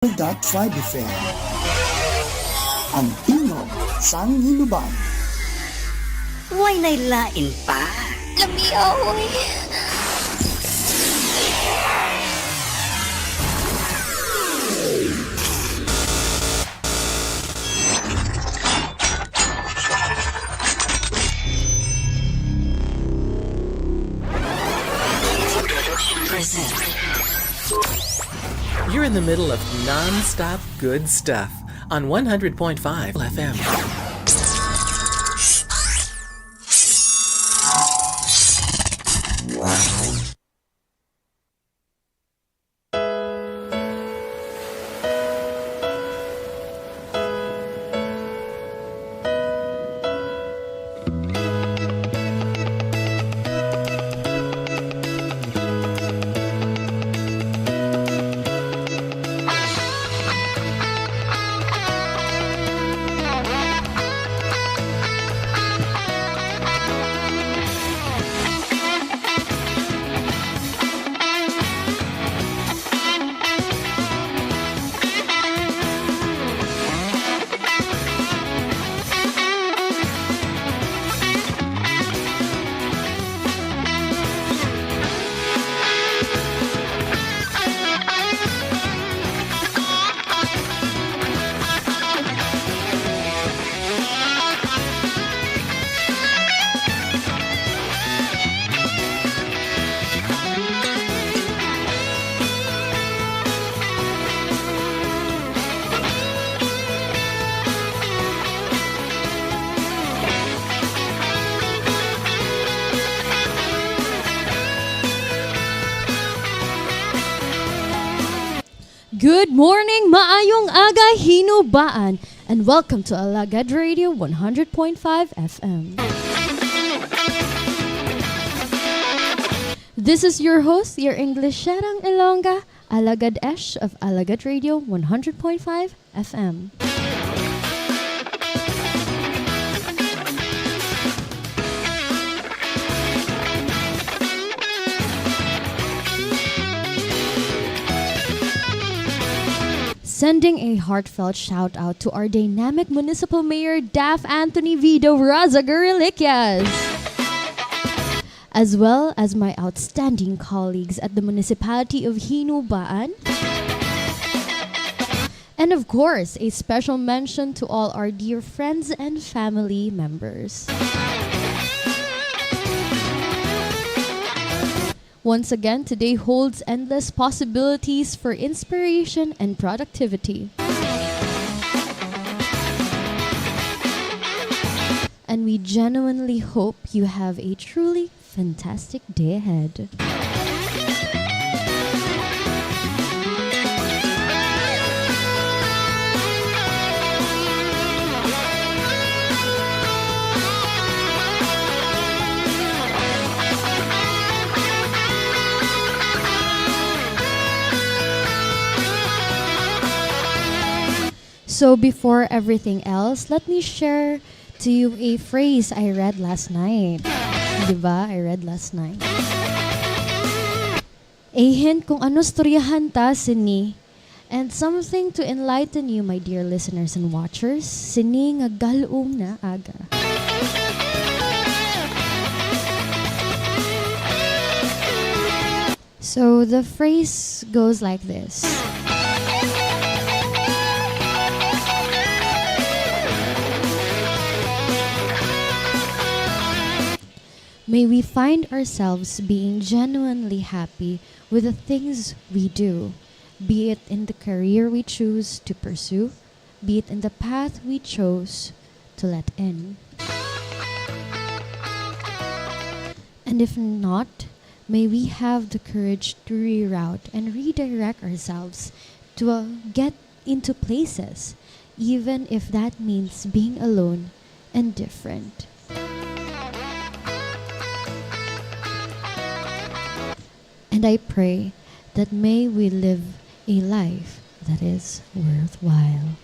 5 FM. Ang tingog sang hinuban. Huwag nailain pa. Lami ahoy. You're in the middle of non-stop good stuff on 100.5 FM. Good morning, maayong aga, hinubaan, and welcome to Alagad Radio 100.5 FM. This is your host, your English Sharang Ilongga, Alagad Esh of Alagad Radio 100.5 FM. Sending a heartfelt shout out to our dynamic municipal mayor, Daf Anthony Vido Razagarilicas, as well as my outstanding colleagues at the municipality of Hinubaan. And of course, a special mention to all our dear friends and family members. Once again, today holds endless possibilities for inspiration and productivity. And we genuinely hope you have a truly fantastic day ahead. So before everything else, let me share to you a phrase I read last night. Diba? I read last night. A hint kung ano storyahan ta sini. And something to enlighten you, my dear listeners and watchers, sini nga galum na aga. So the phrase goes like this. May we find ourselves being genuinely happy with the things we do, be it in the career we choose to pursue, be it in the path we chose to let in. And if not, may we have the courage to reroute and redirect ourselves to get into places, even if that means being alone and different. And I pray that may we live a life that is worthwhile.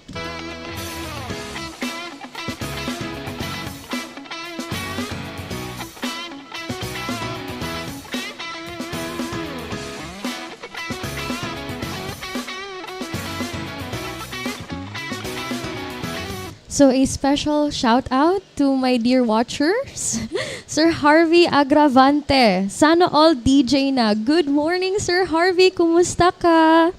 So a special shout out to my dear watchers, Sir Harvey Agravante. Sana all DJ na. Good morning, Sir Harvey. Kumusta ka?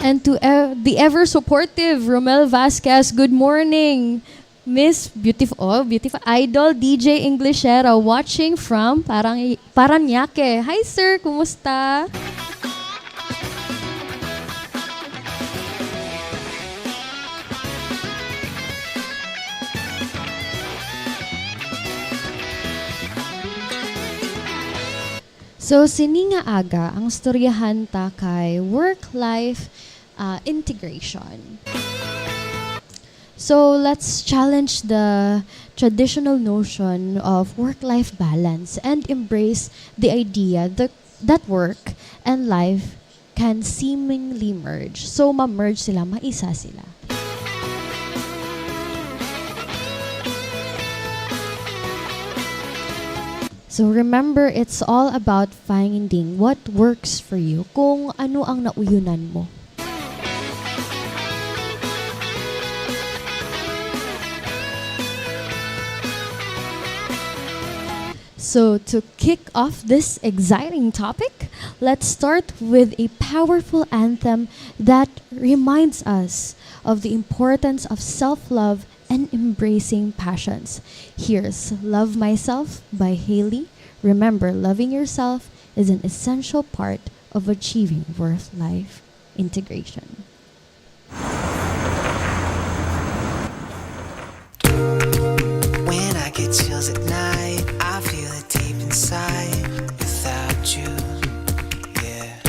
And to the ever supportive Romel Vasquez, good morning. Miss beautiful idol DJ Englishera watching from Paranaque. Hi sir, kumusta? So, sininga aga ang storyahan ta kay work-life integration. So, let's challenge the traditional notion of work-life balance and embrace the idea that work and life can seemingly merge. So, ma-merge sila, maisa sila. So remember, it's all about finding what works for you, kung ano ang nauyunan mo. So to kick off this exciting topic, let's start with a powerful anthem that reminds us of the importance of self-love and embracing passions. Here's Love Myself by Hailey. Remember, loving yourself is an essential part of achieving work-life integration. When I get chills at night, I feel it deep inside. Without you, yeah.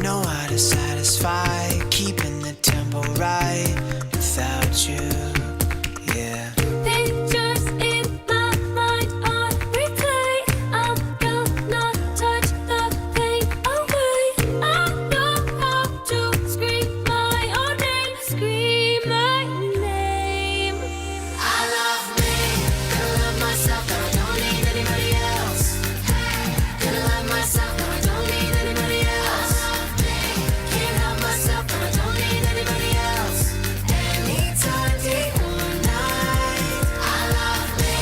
Know how to satisfy, keeping the tempo right. Without you, yeah. Pictures in my mind on replay. I'm gonna touch the pain away. I know how to scream my own name. Scream my name. I love me. Gonna love myself, now I don't need anybody else. Gonna love myself, now I don't need anybody else. Can't help myself, now I don't need anybody else. Anytime, day or night. I love me.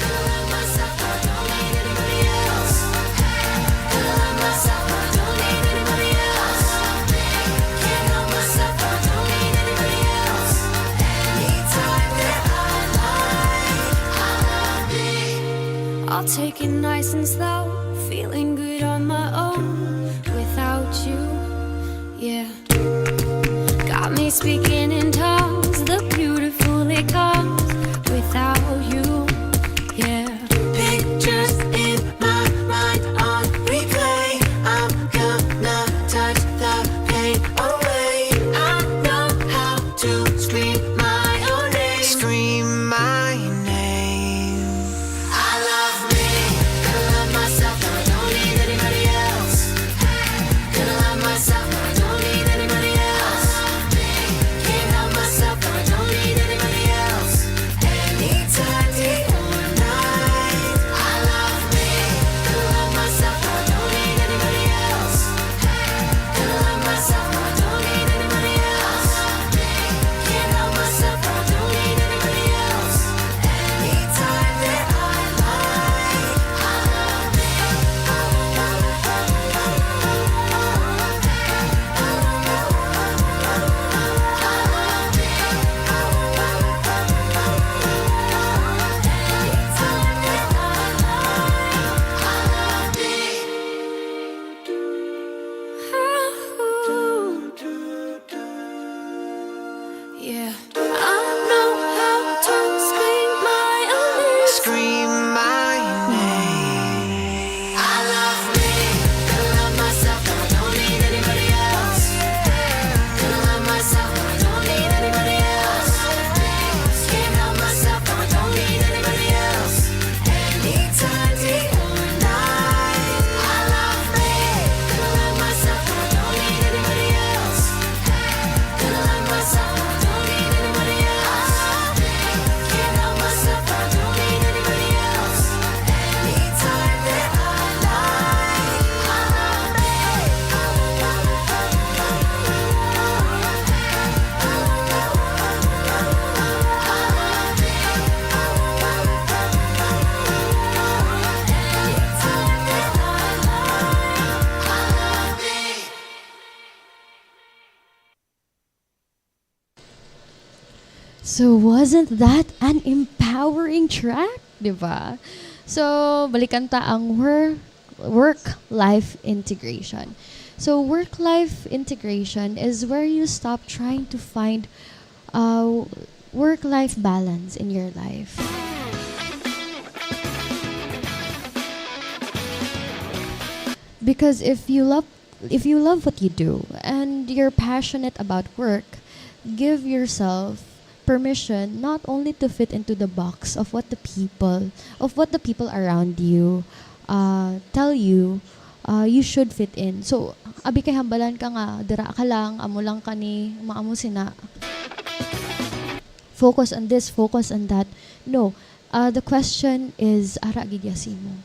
Gonna love myself, now I don't need anybody else. Gonna love myself, now I don't need anybody else. Can't help myself, now I don't need anybody else. Anytime that I love me. I'll take it nice and slow, feeling good on my own without you, yeah. Got me speaking in tongues, the beautiful it comes without you, yeah. Pictures in my mind on replay. I'm gonna touch the pain away. I know how to scream my own name. Scream my name. I love me. Gonna love myself, now I don't need anybody else. Gonna love myself, now I don't need anybody else. Can't So wasn't that an empowering track, di ba? So balikan ta ang work-life integration. So work-life integration is where you stop trying to find work-life balance in your life. Because if you love what you do and you're passionate about work, give yourself permission not only to fit into the box of what the people around you tell you you should fit in. So abi kay hambalan ka nga dira ka lang, amo lang ka ni maamo sina. Focus on this, focus on that. No. The question is ara gid mo.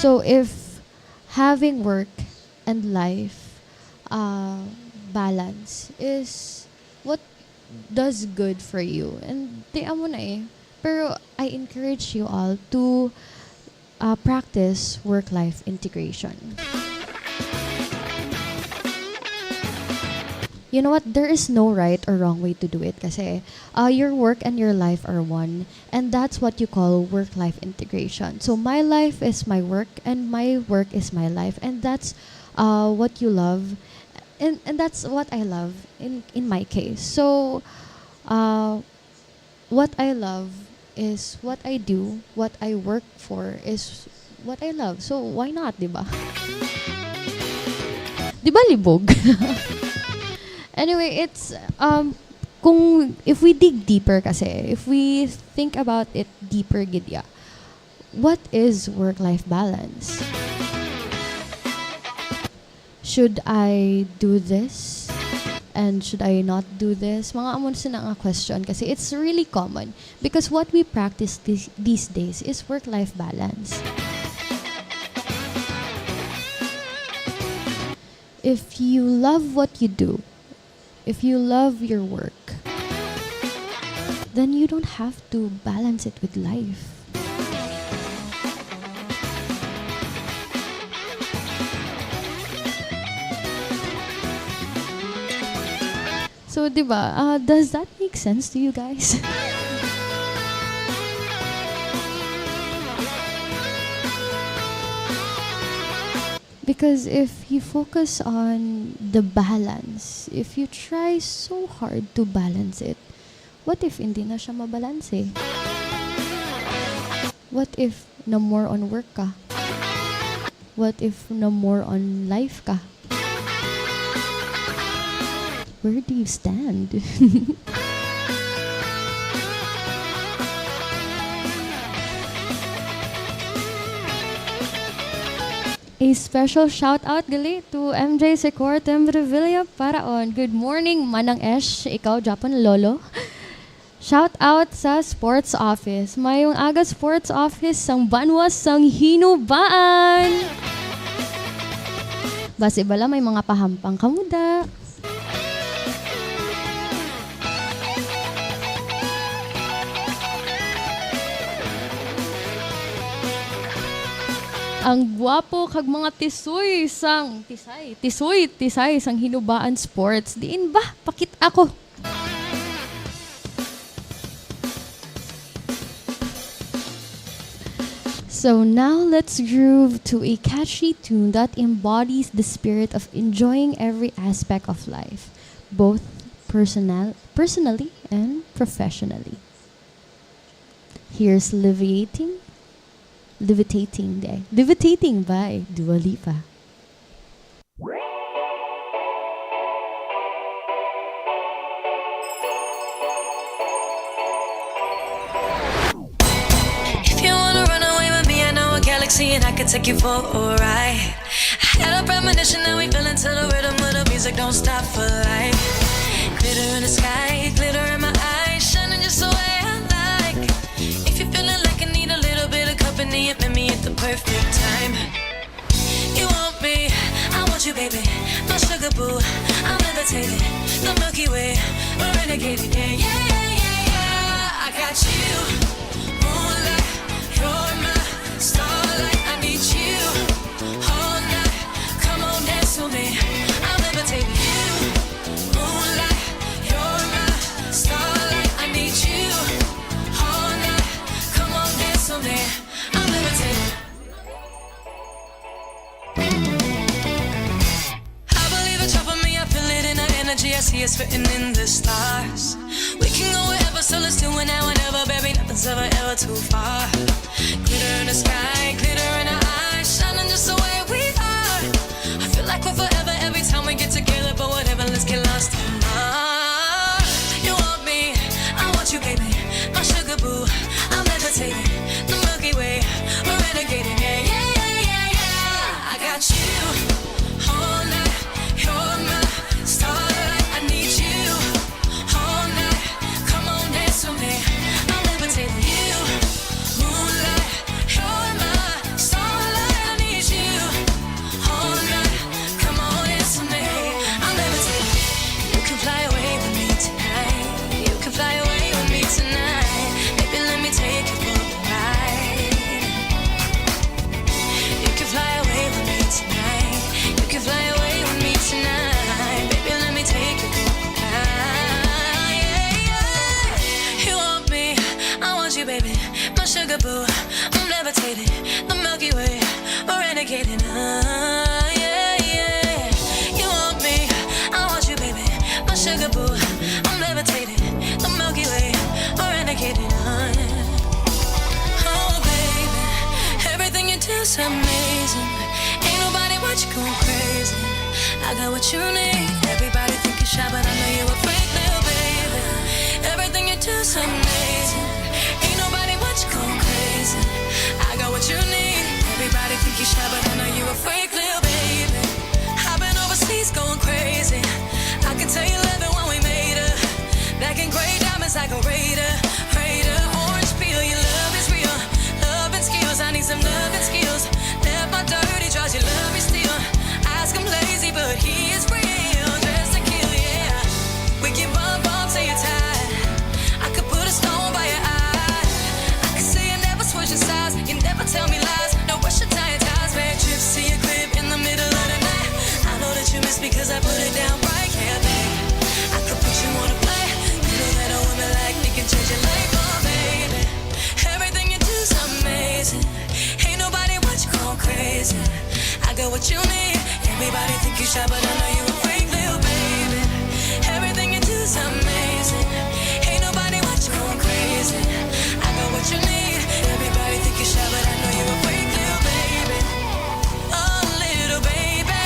So if having work and life balance is what does good for you, and di amo na eh. Pero I encourage you all to practice work-life integration. You know what? There is no right or wrong way to do it kasi your work and your life are one, and that's what you call work-life integration. So my life is my work and my work is my life, and that's what you love, and that's what I love in my case. So what I love is what I do, what I work for is what I love. So why not, di ba? Di ba libog? Anyway, it's if we dig deeper kasi, if we think about it deeper gidya, what is work-life balance? Should I do this? And should I not do this? Mga amon sina nga question kasi it's really common because what we practice these days is work-life balance. If you love what you do, if you love your work, then you don't have to balance it with life. So, diba, does that make sense to you guys? Because if you focus on the balance, if you try so hard to balance it, what if hindi na siya mabalanse? What if no more on work ka? What if no more on life ka? Where do you stand? A special shout out gali to MJ Secor Tembrevilla Paraon. Good morning, Manang Esh, ikaw Japon Lolo. Shout out sa sports office. Mayong aga sports office sang Banwas sang Hinubaan. Basi bala may mga pahampang kamuda. Ang gwapo kag mga tisoy sang tisay sang Hinubaan Sports. Diin ba? Pakit ako. So now let's groove to a catchy tune that embodies the spirit of enjoying every aspect of life, both personally and professionally. Here's Levitating by Dua Lipa. If you wanna run away with me, I know a galaxy and I can take you for a ride. I had a premonition that we fell into the rhythm of the music, don't stop for life. Glitter in the sky, glitter in my eyes, shining just the way I like. If you're feeling like I need a little bit of company, it met me at the perfect time. You want me, I want you, baby, my sugar boo. I'm levitating, the Milky Way, we're renegading, yeah, yeah, yeah, yeah, yeah. I got you, moonlight, you're my starlight. I need you all night. Come on, dance with me. I'm levitating. You, moonlight, you're it's written in the stars. We can go wherever, so let's do it now and ever, baby. Nothing's ever too far. Glitter in the sky, glitter in our eyes, shining just the way we are. I feel like we're forever every time we get together, but whatever, let's get lost in Mars. You want me, I want you, baby. My sugar boo, I'm levitating. The Milky Way, we're renegading. Yeah, yeah, yeah, yeah, yeah. I got you all night. You're my starlight. I need you all night. Come on, dance with me. I'm levitating. You, moonlight. You're my starlight. I need you all night. Come on, dance with me. I'm levitating. You can fly away with me tonight. You can fly away with me tonight. Baby, let me take you for a ride. You can fly away with me tonight. You can fly away with me tonight. Baby, let me take you for a ride. Yeah, yeah. You want me, I want you, baby. My sugar boo, I'm levitating. The Milky Way, we're renegading. Yeah, yeah. You want me, I want you, baby. My sugar boo, I'm levitating. The Milky Way, we're renegading. Oh, baby, everything you do's amazing. Ain't nobody watch you going crazy. I got what you need. Everybody think you're shy, but I know you a freak, little baby. Everything you do's amazing. Ain't nobody watch you going crazy. I got what you need. Everybody think you're shy, but I know you a freak, little baby. I've been overseas going crazy. I can tell you love it when we made her. Black and gray diamonds like a raider. Orange peel, your love is real. Love and skills, I need some love and skills. Left my dirty draws, you love me still. Ask him lazy, but he is real. Dressed to kill, yeah. We can bump till you're tired. I could put a stone by your eye. I could say you never switch your sides. You never tell me lies. No rush to tie your ties. Bad trips to your crib in the middle of the night. I know that you miss me cause I put it down right, yeah, babe. I could put you on a play. You know that a woman like me can change your life, oh, baby. Everything you do's amazing. Ain't nobody watch you go crazy. I got what you need. Everybody think you shy, but I know you a freak, little baby. Everything you do's amazing. Ain't nobody watch you go crazy. I got what you need. Everybody think you shy, but I know you a freak, little baby. Oh, little baby.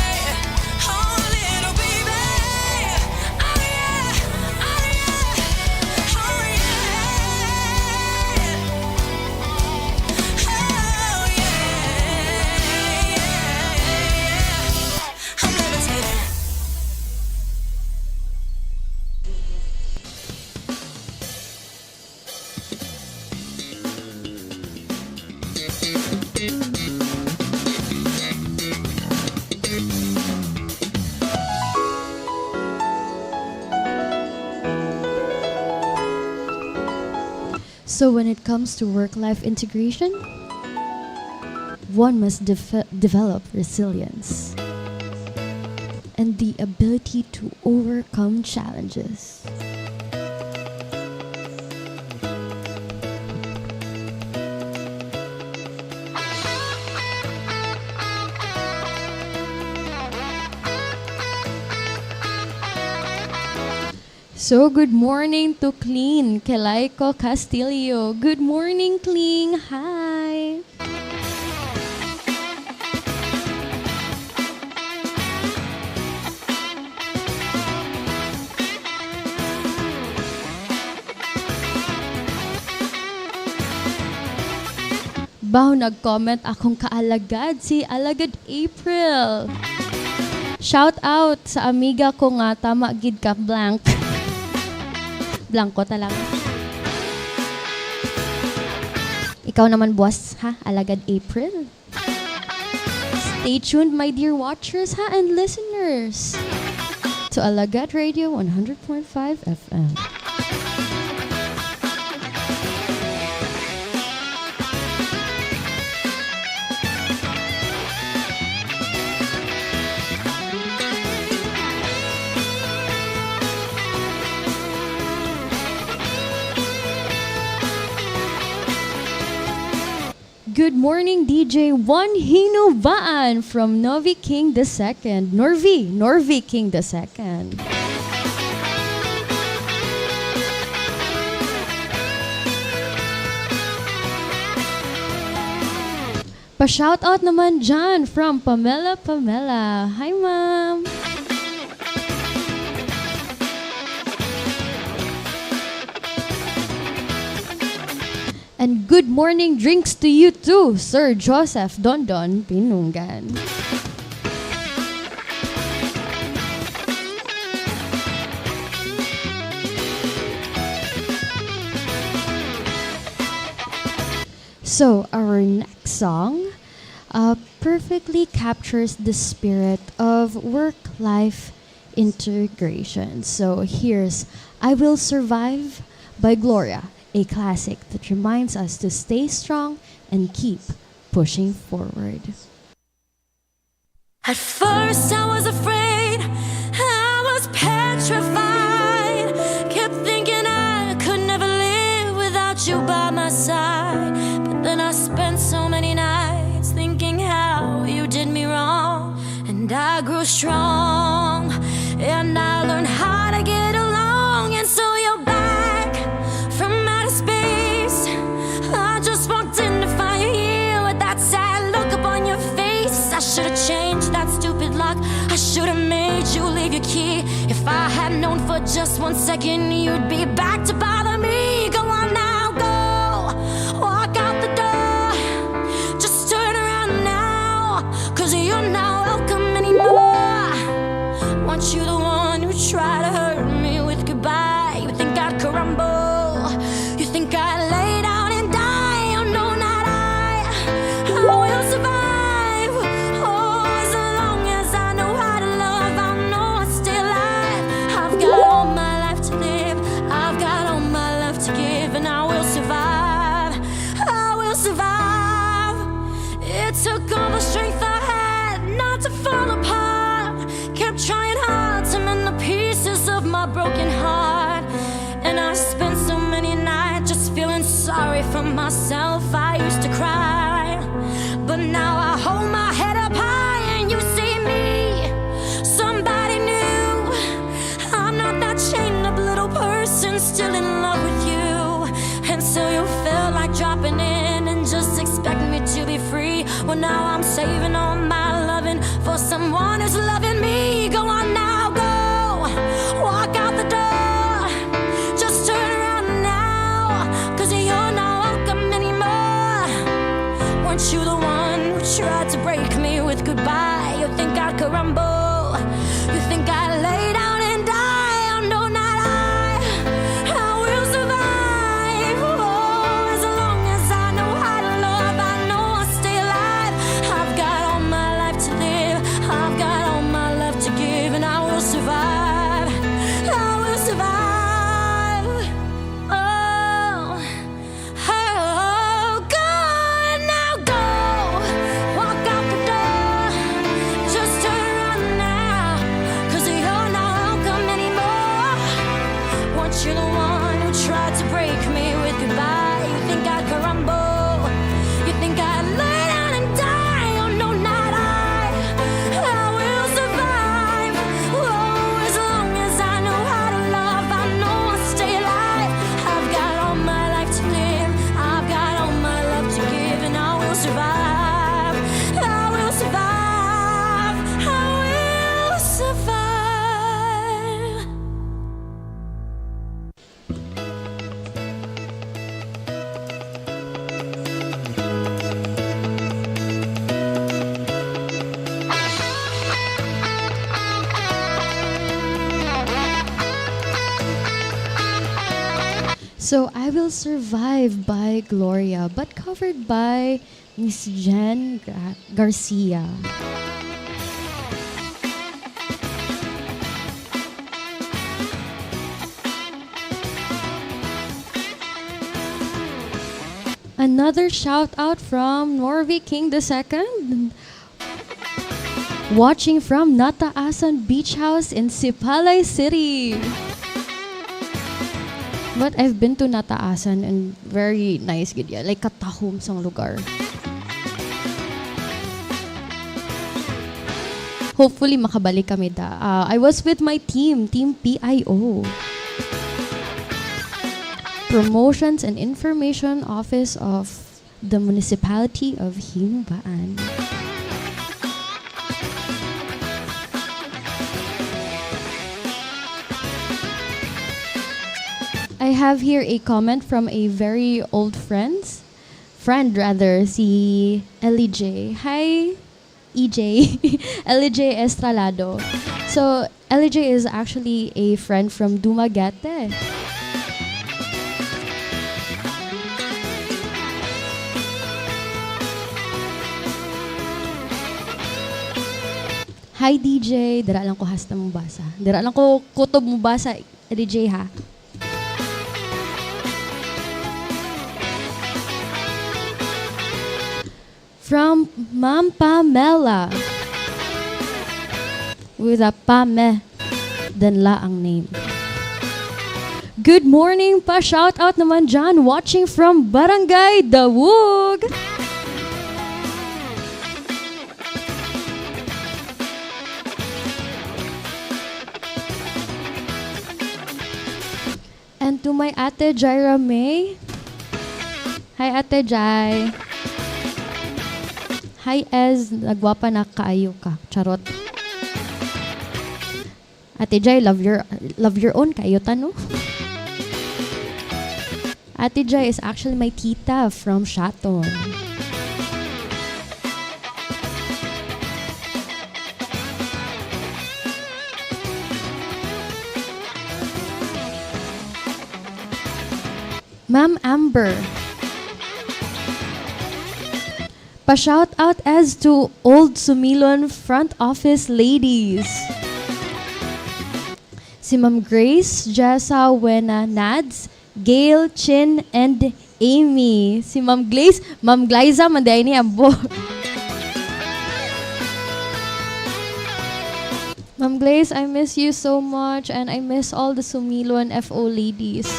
Oh, little baby. Oh, yeah. Oh, yeah. Oh, yeah. Oh, yeah. I'm levitating. So when it comes to work-life integration, one must develop resilience and the ability to overcome challenges. So good morning to Clean Kelaiko Castillo. Good morning, Clean. Hi. Baw, nag-comment akong kaalagad si Alagad April. Shout out sa amiga ko nga, tama gid ka, blank. Blanco talaga. Ikaw naman, boss, ha? Alagad April. Stay tuned, my dear watchers, ha? And listeners to Alagad Radio 100.5 FM. Good morning, DJ Juan Hinubaan from Novi King II. Norvi King II. Pa-shoutout naman dyan from Pamela. Hi, ma'am! And good morning drinks to you too, Sir Joseph Dondon Pinungan. So, our next song perfectly captures the spirit of work-life integration. So, here's I Will Survive by Gloria, a classic that reminds us to stay strong and keep pushing forward. At first I was afraid, I was petrified. Kept thinking I could never live without you by my side. But then I spent so many nights thinking how you did me wrong. And I grew strong, and I learned how to get along. And so you're back from outer space. I just walked in to find you here with that sad look upon your face. I should have changed that stupid lock. I should have made you leave your key. If I had known for just 1 second you'd be back to bother me. Go on now, go walk out the door. Just turn around now, 'cause you're not welcome anymore. Want you the one who tried to hurt me with goodbye. You think I'd crumble, you think I'd lay down and die. Oh no, not I will survive. Oh, as long as I know how to love, I know I'll stay alive. I've got all my life to live, I've got all my love to give, and I will survive. I will survive. It took all the strength I had not to fall apart. Kept trying hard to mend the pieces of my broken heart. And I spent so many nights just feeling sorry for myself. I used to cry, but now I hold my head up high and you see me, somebody new. I'm not that chained up little person still in love with you. And so you felt like dropping in and just expect me to be free. Well, now I'm saving all my loving for someone who's loving me. Go on now, go walk out the door. Just turn around now, 'cause you're not welcome anymore. Weren't you the one who tried to break me with goodbye? You think I'd crumble, you think I'd lay down and die. Oh no, not I will survive. Oh, as long as I know how to love, I know I'll stay alive. I've got all my life to live, I've got all my love to give, and I will survive. I will survive. Oh, oh, go now, go walk out the door. Just turn around now, 'cause you're not welcome anymore. Weren't you the one who tried to break me with goodbye? You think I'd crumble, you think I'd lay down and die. Oh no, not I will survive. Oh, as long as I know how to love, I know I'll stay alive. I've got all my life to live, I've got all my love to give, and I will survive. I will survive. I will survive. So, I Will Survive by Gloria, but covered by Miss Jen Garcia. Another shout out from Norvey King II, watching from Nataasan Beach House in Sipalay City. But I've been to Nataasan and very nice gid ya. Like katahom sang lugar. Hopefully makabalik kami da. I was with my team PIO. Promotions and Information Office of the municipality of Himbaan. I have here a comment from a very old friend rather, si Ellie J. Hi, EJ. Ellie J. Estralado. So, Ellie J is actually a friend from Dumaguete. Hi, DJ. Dira lang ko hasta mo basa. Dira lang ko kutob mo basa, DJ ha. From Ma'am Pamela. With a Pame. Then la ang name. Good morning pa. Shout out naman dyan. Watching from Barangay Dawug. And to my Ate Jaira May. Hi Ate Jai. Hi Ez, nagwapa na kaayo ka. Charot. Ate Jai, love your own kayo tano. Ate Jai is actually my tita from Shaton. Ma'am Amber. Pa-shout out as to Old Sumilon front office ladies. Si Ma'am Grace, Jessa, Wena, Nads, Gail, Chin, and Amy. Si Ma'am Glaze, Ma'am Glyza, manday ni Ambo. Ma'am Glaze, I miss you so much and I miss all the Sumilon FO ladies.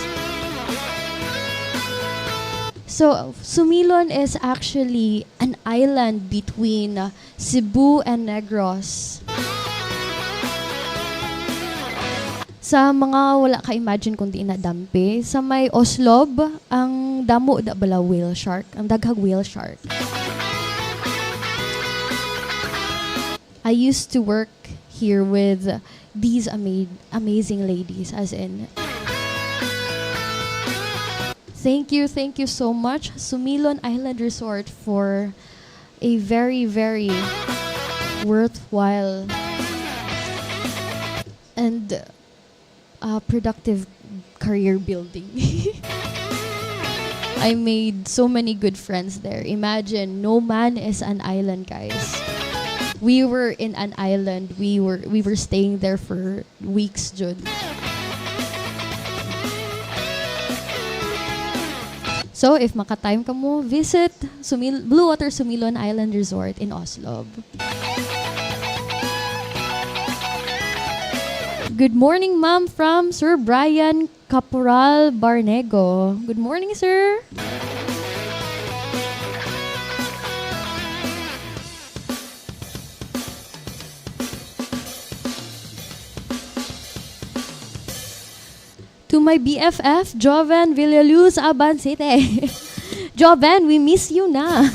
So, Sumilon is actually an island between Cebu and Negros. Sa mga wala ka-imagine kung di na dampi, sa may Oslob, ang damo da bala whale shark, ang daghag whale shark. I used to work here with these amazing ladies, as in... Thank you so much, Sumilon Island Resort, for a very, very worthwhile and productive career building. I made so many good friends there. Imagine, no man is an island, guys. We were in an island. We were staying there for weeks, Jud. So, if makatime ka mo, visit Blue Water Sumilon Island Resort in Oslo. Good morning, ma'am, from Sir Brian Caporal Barnego. Good morning, sir. To my BFF, Joven Villaluz Abansite. Joven, we miss you na.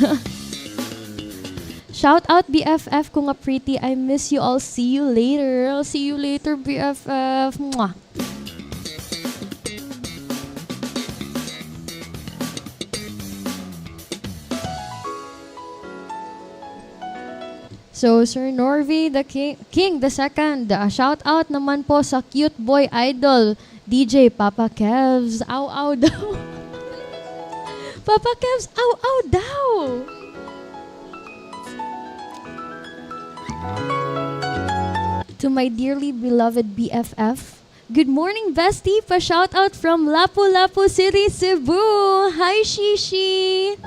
Shout out BFF ko nga pretty. I miss you all. See you later. I'll see you later, BFF. Mwah. So, Sir Norvy, the King the second. Shout out naman po sa cute boy idol, DJ Papa Kevs. Ow, ow daw. Papa Kevs, ow, ow daw. To my dearly beloved BFF, good morning, bestie. Pa-shout out from Lapu-Lapu City, Cebu. Hi, Shishi.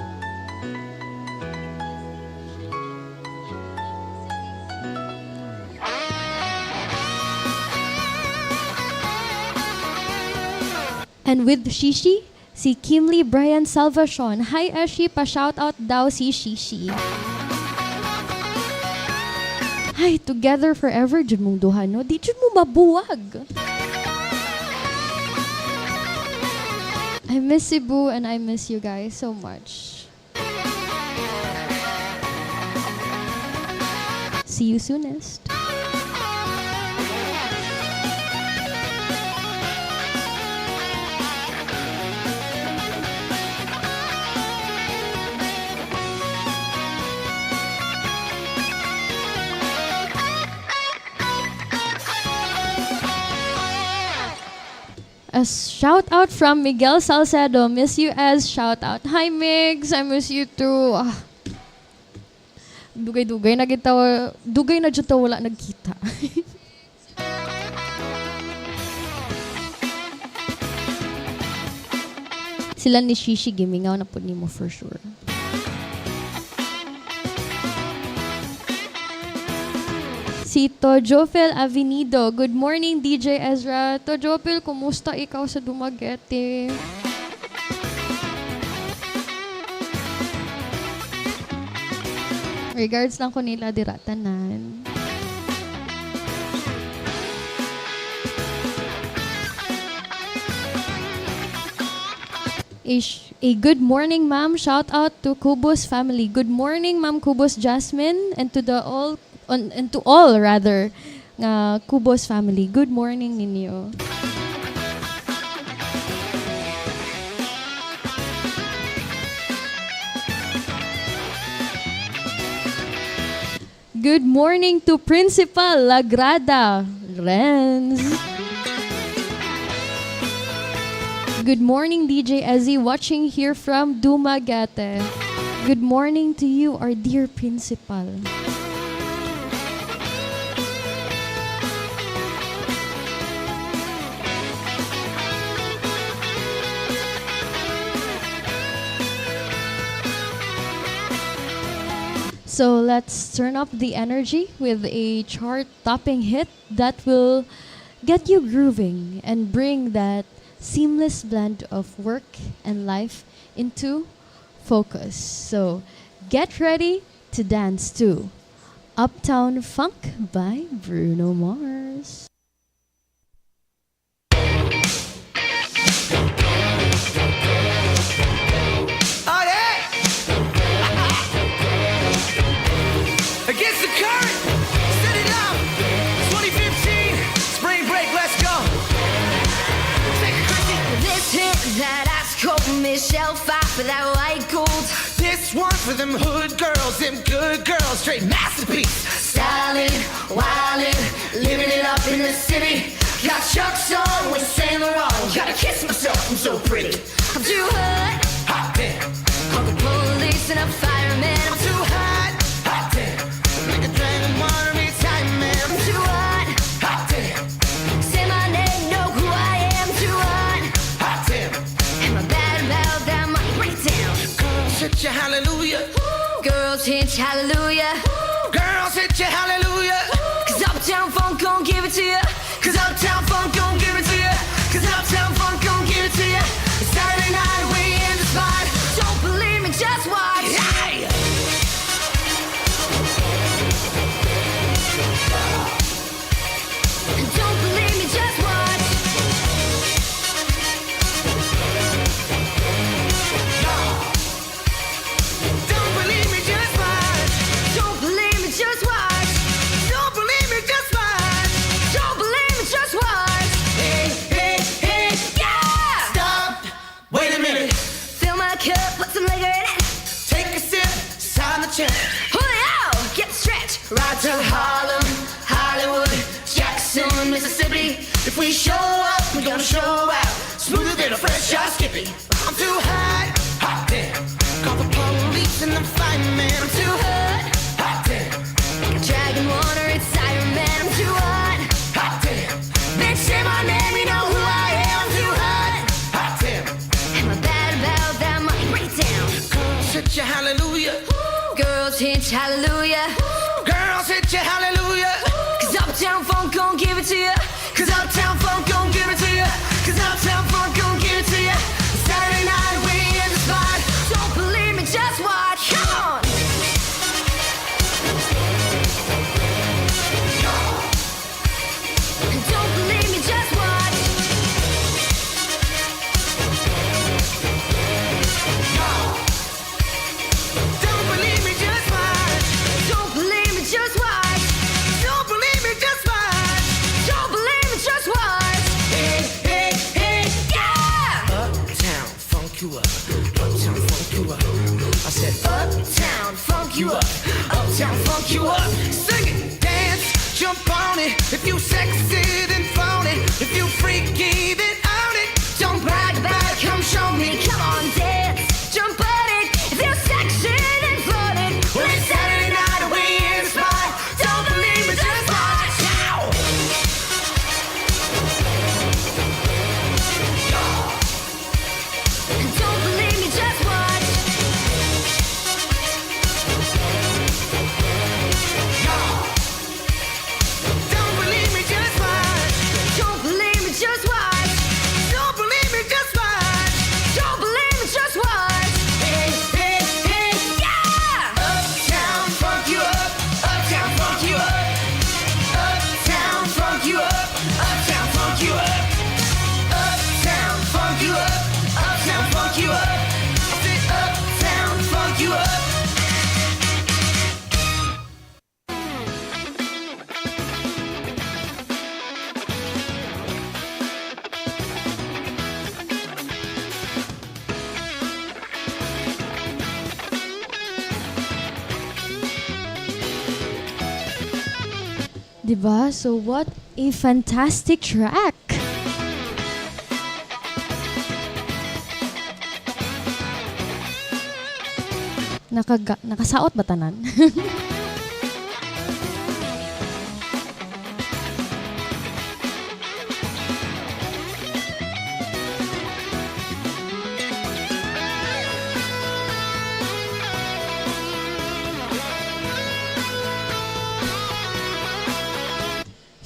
And with Shishi, si Kimli Brian Salvacion. Hi, Ashi. Pa-shout out daw si Shishi. Ay, together forever, dyan mong duha, no? Di dyan mo mabuwag. I miss Cebu and I miss you guys so much. See you soonest. A shout out from Miguel Salcedo. Miss you as shout out. Hi Migs, I miss you too. Dugay-dugay na kita, dugay na jud ta wala nagkita. Sila ni Shishi gimingaw na po nimo for sure. Si Tojofel Avenido. Good morning, DJ Ezra. Tojofel, kumusta ikaw sa Dumaguete? Regards lang ko nila diratanan. A good morning, ma'am. Shout out to Kubos family. Good morning, ma'am Kubos Jasmine, and to all rather Kubos family. Good morning ninyo. Good morning to Principal Lagrada Renz. Good morning, DJ Ezzy, watching here from Dumaguete. Good morning to you, our dear principal. So let's turn up the energy with a chart-topping hit that will get you grooving and bring that seamless blend of work and life into focus. So get ready to dance to Uptown Funk by Bruno Mars. Oh yeah! Against the current, set it up. 2015, spring break, let's go. Take it, Chrissy. This hit that ice cold Michelle fight for that white gold. This one for them hood girls, them good girls, straight masterpiece. Styling, wildin', living it up in the city. Got Chuck's on with Saint Laurent. Gotta kiss myself, I'm so pretty. I'm too hot. Hot damn, Call the police and a fireman. I'm too hot. Hot damn, make a dragon wanna be time, man. I'm too hot. Hot damn, Say my name, know who I am. Too hot. hot damn. And my bad about that money, bring it down. Girls hit you hallelujah. Girls hit hallelujah. Girls hit you hallelujah. Cause Uptown Funk gon' give it to you. Cause Uptown Funk gon' give it to you. Cause Uptown Funk gon' give it to you. Saturday night we in the spot. Don't believe me, just watch. Hey! Don't believe me, just watch. Don't believe me, just watch. Don't believe me, just watch. Don't believe me, just watch. Don't believe me, just watch. Hey, hey, hey. Yeah! Stop. Wait a minute. Fill my cup, put some liquor in it. Take a sip. Sign the check. Julio, get the stretch. Right to Harlem, Hollywood, Jackson, Mississippi. If we show up, we gonna show out. Smoother than a fresh shot Skippy. I'm too hot. Hot damn. Call the police and the fireman. I'm too hot. Hot damn. Like a dragon water, it's Iron Man. I'm too hot. Hot damn. Bitch, say my name, you know who I am. I'm too hot. Hot damn. Am I bad about that money? Break it down. Girls hit you hallelujah. Girls hit hallelujah. Girls hit you hallelujah. Cause Uptown Funk gon' give it to you. Cause Uptown Funk gon' give it to you. Cause Uptown Funk gon' give it to you. Saturday night we in the spot. Don't believe me, just watch. Come on. Don't believe me, just watch. Don't believe me, just watch. Don't believe me, just watch. up, sing it, dance, jump on it. If you sexy, then flaunt it. If you freaky, then own it. Don't brag about it, come show me. Come on, dance, jump on it. If you're sexy, then flaunt it. Well, it's Saturday night and we in the spot. Don't believe me, just watch now. Don't believe me, just watch. Don't believe me, just watch. Don't believe me, just watch. Don't believe me, just watch. Don't believe me, just watch. Hey, hey, hey, yeah! Uptown funk you up. Uptown funk you up. Uptown funk you up. Uptown funk you up. Uptown funk you up. Uptown funk you up. I said uptown funk you up. Diba? So what a fantastic track! Nakasaot ba tanan?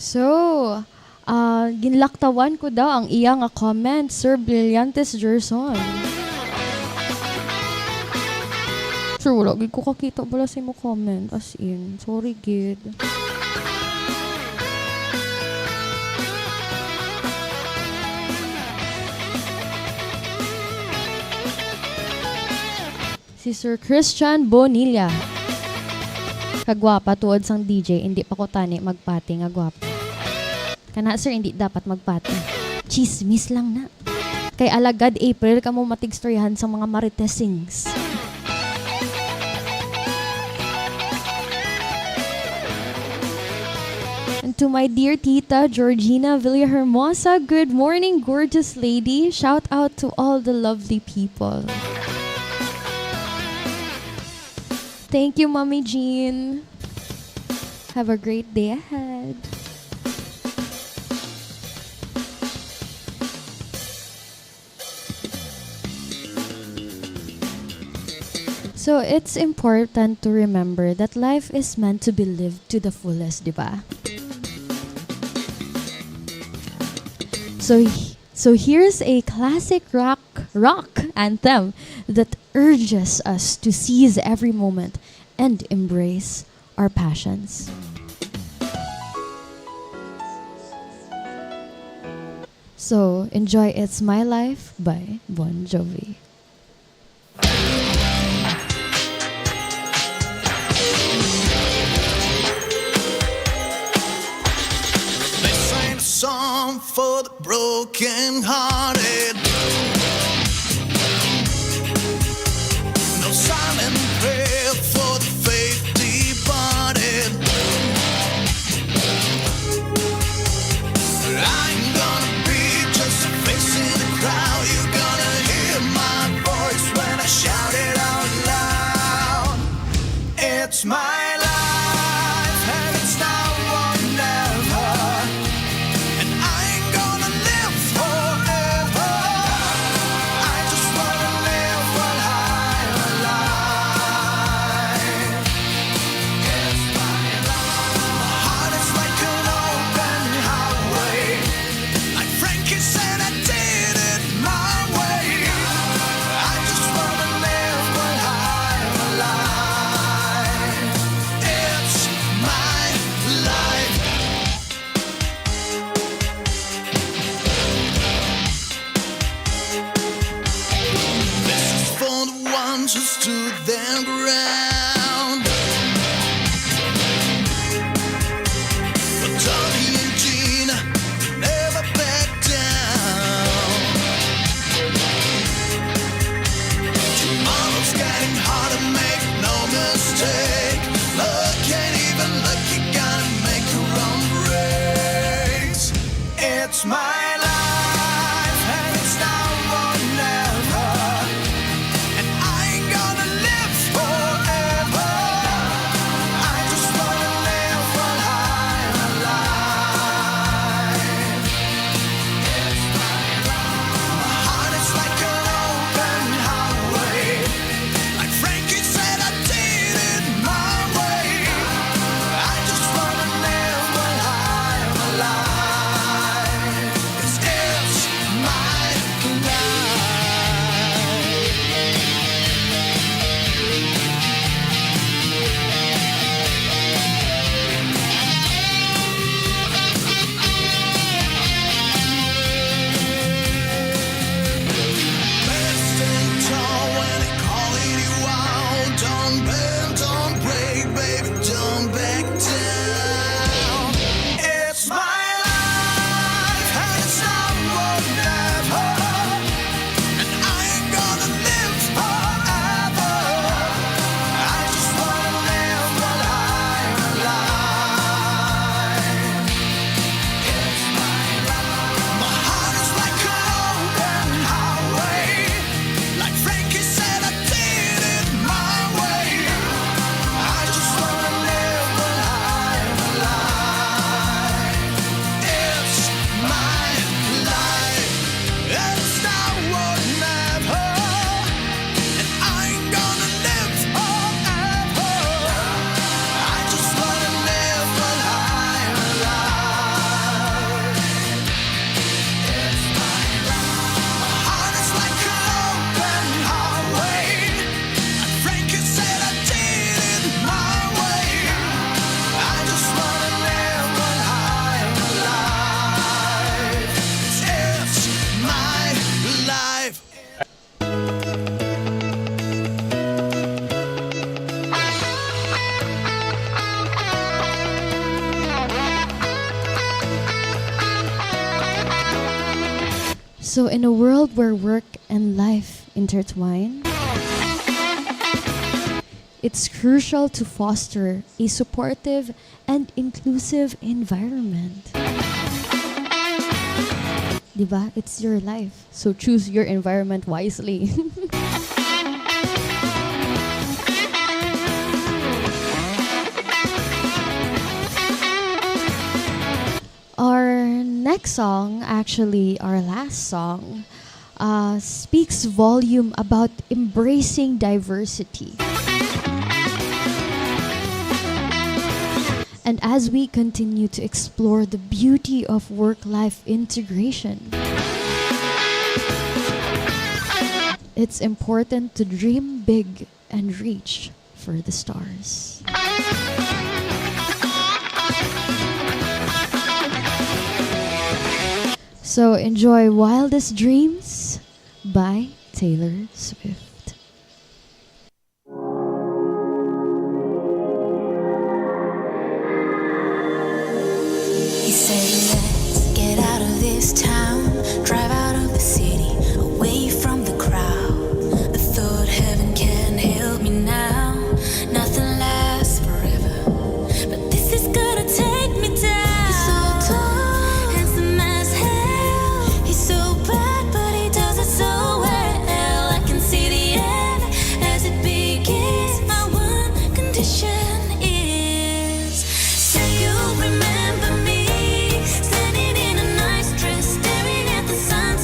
So, ginlaktawan ko daw ang iya nga comment, Sir Brillantes Gerson. Sir, wala gid ko kakita bala sa mo comment. As in, sorry gid. Si Sir Christian Bonilla. Kagwapa tuod sang DJ, hindi pa ko tani magpati nga gwapa. Kana sir, hindi dapat magpati. Chismis lang na. Kay alagad April ka mo matigstoryahan sa mga maritesings. And to my dear tita Georgina Villahermosa, good morning, gorgeous lady. Shout out to all the lovely people. Thank you, Mommy Jean. Have a great day ahead. So it's important to remember that life is meant to be lived to the fullest, diba? So here's a classic rock anthem that urges us to seize every moment and embrace our passions. So enjoy It's My Life by Bon Jovi. This ain't a song for the broken-hearted. No silent prayer for the faith departed. I ain't gonna be just a face in the crowd. You're gonna hear my voice when I shout it out loud. It's my life and it's now or never. And I ain't gonna live forever. It's my life and it's now or never. And I ain't gonna live forever. I just wanna live while I'm alive. It's my life. My heart is like an open highway. Like Frankie said, I did it my way. I just wanna live while I'm alive. 'Cause it's my stand tall when they calling you out. Don't bend, don't break, baby, don't back down. It's my life and it's now or never. And I ain't gonna live forever. I just wanna live while I'm alive. It's my life. My heart is like an open highway. Like Frankie said, I did it my way. I just wanna live while I'm alive. It's my life. It's now or never. And I ain't gonna live forever. I just wanna live while I'm alive. It's my life. My heart is like an open highway. Like Frankie said, I did it my way. I just wanna live while I'm alive. It's my life. So, in a world where work and life intertwine, it's crucial to foster a supportive and inclusive environment. Diba? It's your life. So choose your environment wisely. Our next song, actually our last song, speaks volume about embracing diversity. And as we continue to explore the beauty of work-life integration, it's important to dream big and reach for the stars. So enjoy Wildest Dreams by Taylor Swift. He said, let's get out of this town, drive out of the city, away from the crowd. I thought heaven can help me now. Nothing lasts forever, but this is gonna take me down. He's so tall, handsome as hell. He's so bad, but he does it so well. I can see the end as it begins. My one condition is, say you'll remember me, standing in a nice dress, staring at the sun.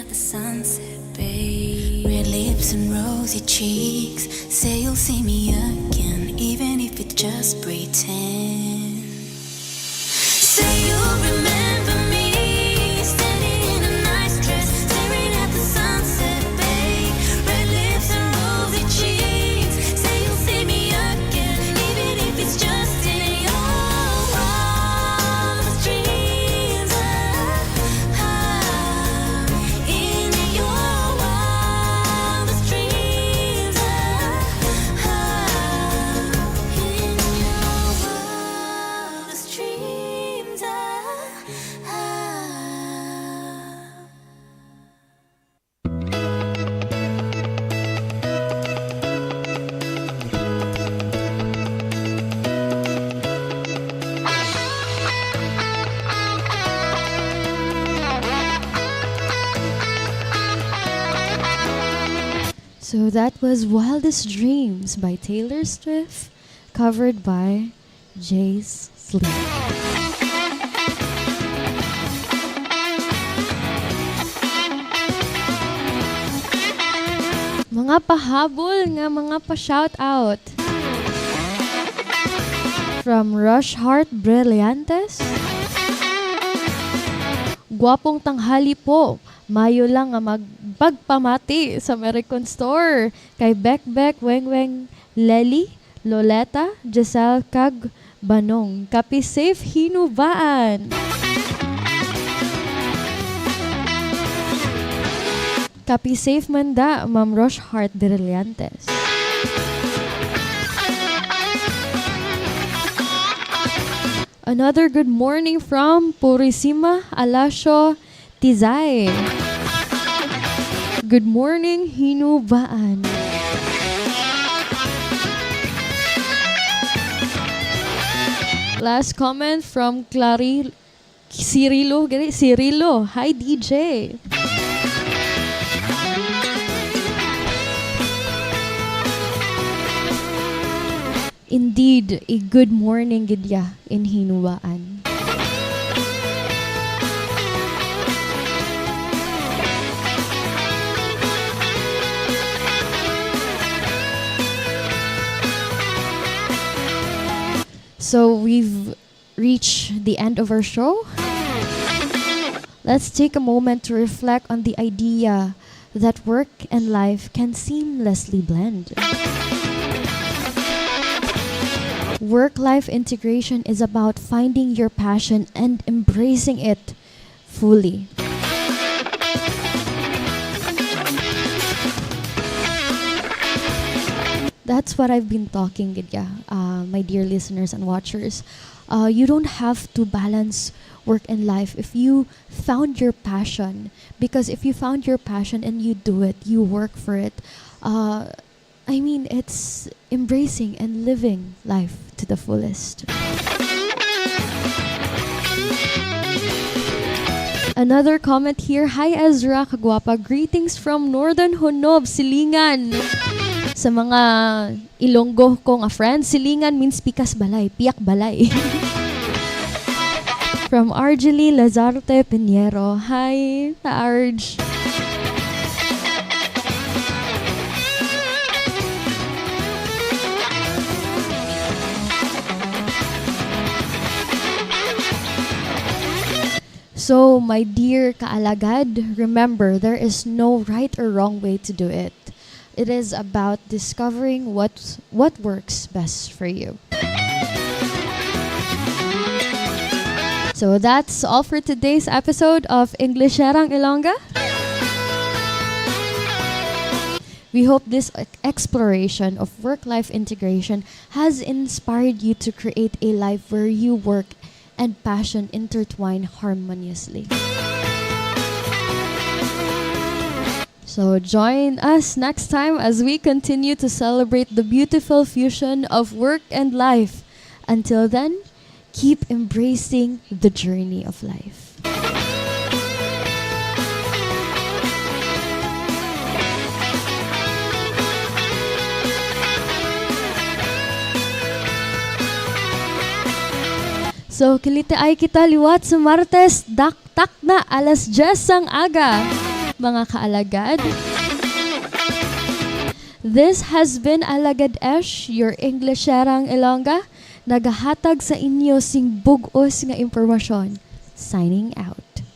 at the sunset, babe. Red lips and rosy cheeks. Say you'll see me again, even if it's just pretend. Say you'll remember me, standing in a nice dress, staring at the sunset, babe. Red lips and rosy cheeks. Say you'll see me again, even if it's just in your wildest dreams. In your wildest dreams. In your wildest dreams. So that was Wildest Dreams by Taylor Swift, covered by Jay's Sleep. Mga pahabol nga mga pa-shout out. From Rush Heart Brillantes. Gwapong tanghali po. Mayo lang nga magpagpamati sa American Store. Kay Bekbek, Wengweng, Lely, Loleta, Giselle, Kag, Banong. Kapi safe hinubaan. Kapi safe manda, Ma'am Rush Heart Brillantes. Another good morning from Purisima Alasio Tizay. Good morning, hinubaan. Last comment from Cirilo. Cirilo. Hi, DJ. Indeed, a good morning gidya in hinubaan. So we've reached the end of our show. Let's take a moment to reflect on the idea that work and life can seamlessly blend. Work-life integration is about finding your passion and embracing it fully. That's what I've been talking, my dear listeners and watchers. You don't have to balance work and life if you found your passion. Because if you found your passion and you do it, you work for it. It's embracing and living life to the fullest. Another comment here. Hi Ezra, kagwapa. Greetings from Northern Hunob, Silingan. Sa mga Ilonggo ko nga friends, Silingan means pikas balay, piyak balay. From Argely Lazarte Pinheiro. Hi, Arj. So, my dear kaalagad, remember, there is no right or wrong way to do it. It is about discovering what works best for you. So that's all for today's episode of Englisherang Ilongga. We hope this exploration of work-life integration has inspired you to create a life where you work and passion intertwine harmoniously. So join us next time as we continue to celebrate the beautiful fusion of work and life. Until then, keep embracing the journey of life. So, kilita ay kita liwat sa Martes, daktak na alas 10 ang aga. mga kaalagad. This has been Alagad Esh, your Englisherang Ilongga, nagahatag sa inyo sing bugos nga impormasyon. Signing out.